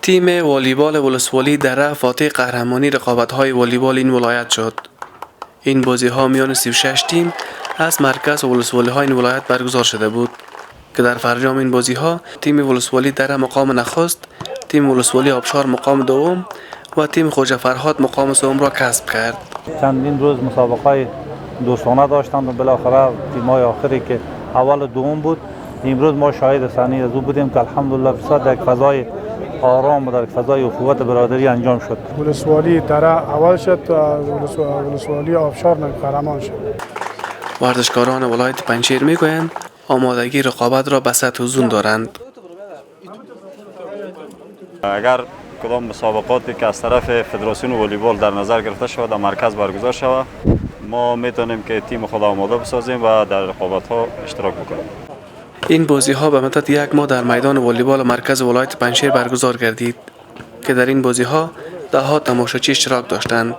تیم والیبال ولسوالی دره فاتح قهرمانی رقابت‌های والیبال این ولایت شد. این بازی‌ها میان 36 تیم از مرکز ولسوالی‌های این ولایت برگزار شده بود که در فرجام این بازی‌ها تیم ولسوالی دره مقام نخست، تیم ولسوالی آبشار مقام دوم و تیم خواجه فرهاد مقام سوم را کسب کرد. چندین روز مسابقات دوستانه داشتند و بالاخره تیم‌های آخری که اول و دوم بود، امروز ما شاهد صحنه از او بودیم که الحمدلله بسیار در یک فضای آرام و در یک فضای اخوت برادری انجام شد. ولسوالی دره اول شد و ولسوالی آبشار قهرمان شد. ورزشکاران ولایت پنجشیر میگویند آمادگی رقابت را به سطح افزون دارند. اگر کدام مسابقاتی که از طرف فدراسیون والیبال در نظر گرفته شود در مرکز برگزار شود، ما میتونیم که تیم خود آماده بسازیم و در رقابت ها اشتراک بکنیم. این بازی ها به مدت یک ماه در میدان والیبال مرکز ولایت پنجشیر برگزار گردید که در این بازی ها ده ها تماشاچی اشتراک داشتند.